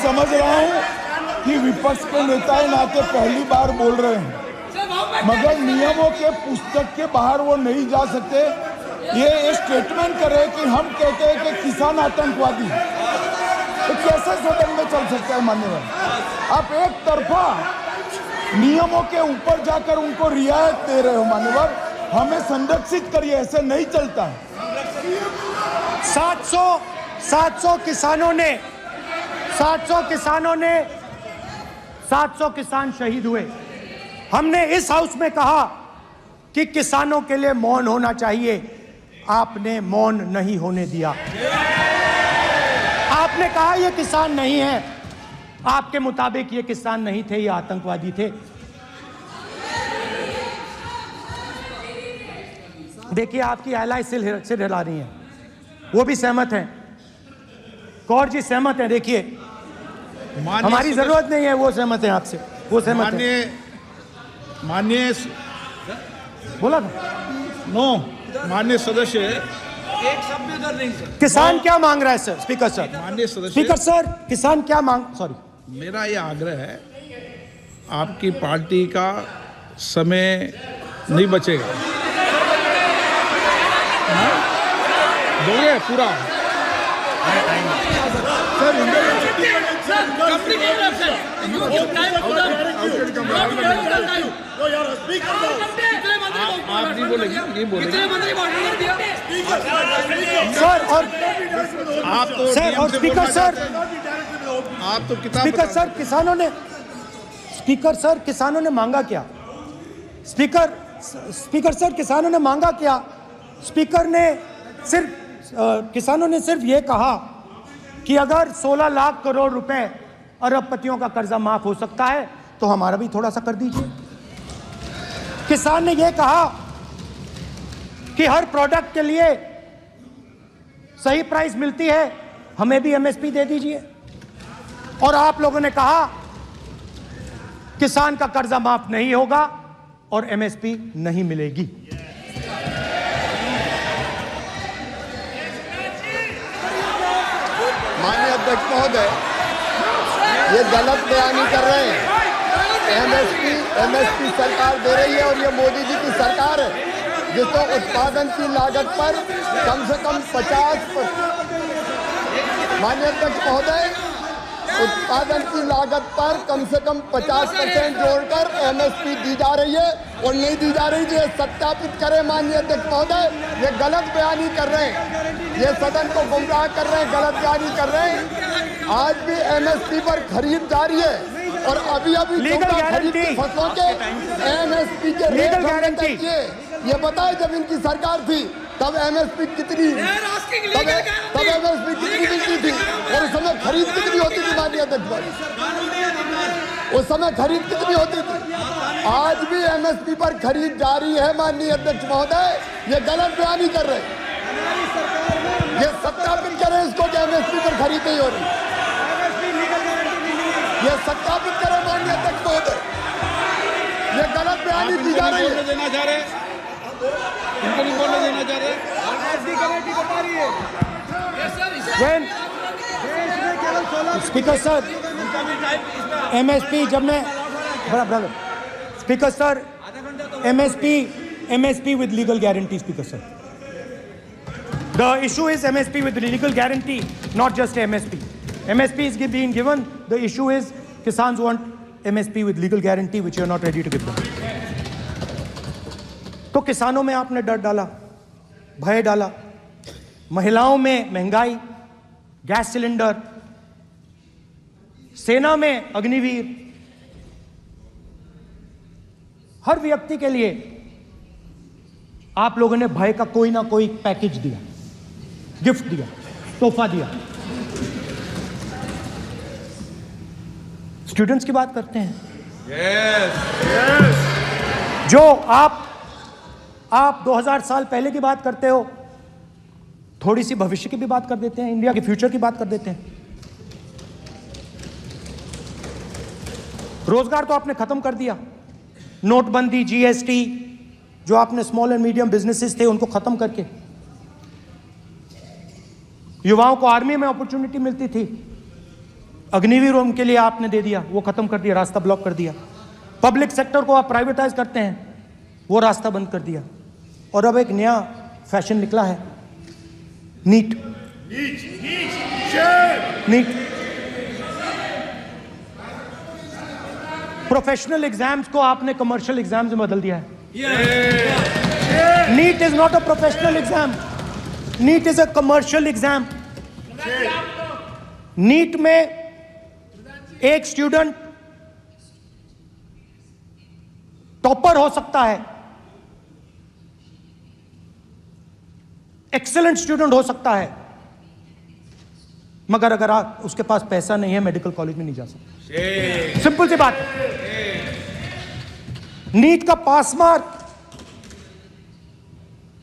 समझ रहा हूं कि विपक्ष के नेता है नाते पहली बार बोल रहे हैं, मगर नियमों के पुस्तक के बाहर वो नहीं जा सकते। ये स्टेटमेंट कर रहे कि हम कहते हैं कि किसान आतंकवादी, तो कैसे सदन में चल सकता है मान्यवर? आप एक तरफा नियमों के ऊपर जाकर उनको रियायत दे रहे हो मान्यवर, हमें संरक्षित करिए, ऐसे नहीं चलता है। 700 किसान शहीद हुए। हमने इस हाउस में कहा कि किसानों के लिए मौन होना चाहिए, आपने मौन नहीं होने दिया। आपने कहा ये किसान नहीं है, आपके मुताबिक ये किसान नहीं थे, ये आतंकवादी थे। देखिए आपकी एलाय सिर हिला रही हैं, वो भी सहमत हैं, कौर जी सहमत हैं। देखिए हमारी जरूरत नहीं है, वो सहमत हैं आपसे, वो सहमत हैं। माननीय बोला था नो, माननीय सदस्य एक शब्द उधर नहीं सर। किसान क्या मांग रहा है सर? स्पीकर सर, माननीय सदस्य, स्पीकर सर, किसान क्या मांग, सॉरी, मेरा ये आग्रह है, आपकी पार्टी का समय नहीं बचेगा, दोगे पूरा आप नहीं बोलेंगे, ये बोलेंगे सर। और आप तो सर और स्पीकर सर, आप तो किताब स्पीकर सर, किसानों ने मांगा क्या? स्पीकर सर, किसानों ने मांगा क्या? किसानों ने सिर्फ ये कहा कि अगर 16 लाख करोड़ रुपए अरबपतियों का कर्जा माफ हो सकता है तो हमारा भी थोड़ा सा कर दीजिए। किसान ने यह कहा कि हर प्रोडक्ट के लिए सही प्राइस मिलती है, हमें भी एमएसपी दे दीजिए। और आप लोगों ने कहा किसान का कर्जा माफ नहीं होगा और एमएसपी नहीं मिलेगी। माननीय अध्यक्ष महोदय, ये गलत बयानी कर रहे हैं। एमएसपी सरकार दे रही है और ये मोदी जी की सरकार है जिसको उत्पादन की लागत पर कम से कम 50%, माननीय अध्यक्ष महोदय, उत्पादन की लागत पर कम से कम 50% जोड़कर एमएसपी दी जा रही है और नहीं दी जा रही। ये सत्यापित करें माननीय अध्यक्ष महोदय, ये गलत बयानी कर रहे हैं, ये सदन को गुमराह कर रहे हैं, गलत बयानी कर रहे हैं। आज भी एमएसपी पर खरीद जारी है और अभी खरीद की फसलों के एमएसपी के रेट किए। ये बताए जब इनकी सरकार थी तब एमएसपी कितनी मिलती थी और उस समय खरीद कितनी होती थी माननीय अध्यक्ष, उस समय खरीद कितनी होती थी? आज भी एमएसपी पर खरीद जारी है माननीय अध्यक्ष महोदय, ये गलत बयानी कर रहे हैं। ये सत्यापित करें इसको कि एमएसपी पर खरीद नहीं हो रही, ये सत्यापित करें माननीय अध्यक्ष महोदय, ये गलत बयानी की जा रही है। इनको नहीं बोलने देना चाह रहे। स्पीकर सर, एमएसपी जब मैं speaker sir, MSP with legal guarantee, speaker sir, the issue is MSP with legal guarantee, not just MSP. MSP is being given, the issue is Kisans want MSP with legal guarantee which you are not ready to give them. तो किसानों में आपने डर डाला, भय डाला, महिलाओं में महंगाई, गैस सिलेंडर, सेना में अग्निवीर, हर व्यक्ति के लिए आप लोगों ने भय का कोई ना कोई पैकेज दिया, गिफ्ट दिया, तोहफा दिया। स्टूडेंट्स की बात करते हैं। जो आप 2000 साल पहले की बात करते हो, थोड़ी सी भविष्य की भी बात कर देते हैं, इंडिया के फ्यूचर की बात कर देते हैं। रोजगार तो आपने खत्म कर दिया, नोटबंदी, जीएसटी, जो आपने स्मॉल एंड मीडियम बिजनेसेस थे उनको खत्म करके, युवाओं को आर्मी में अपॉर्चुनिटी मिलती थी, अग्निवीर होम के लिए आपने दे दिया, वो खत्म कर दिया, रास्ता ब्लॉक कर दिया। पब्लिक सेक्टर को आप प्राइवेटाइज करते हैं, वो रास्ता बंद कर दिया। और अब एक नया फैशन निकला है, नीट। प्रोफेशनल एग्जाम्स को आपने कमर्शियल एग्जाम्स में बदल दिया है। NEET is not a professional exam, NEET is a commercial exam. NEET में एक स्टूडेंट टॉपर हो सकता है, एक्सीलेंट स्टूडेंट हो सकता है, मगर अगर आप उसके पास पैसा नहीं है, मेडिकल कॉलेज में नहीं जा सकता। सिंपल सी बात है। नीट का पास मार्क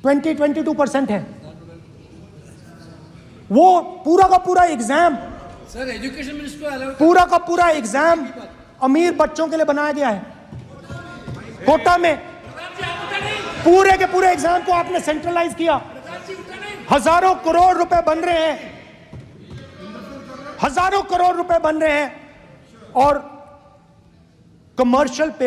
22% है। वो पूरा का पूरा exam, sir education minister allow पूरा का पूरा एग्जाम अमीर बच्चों के लिए बनाया गया है। कोटा में पूरे के पूरे एग्जाम को आपने सेंट्रलाइज किया। हजारों करोड़ रुपए बन रहे हैं, हजारों करोड़ रुपए बन रहे हैं, और कमर्शियल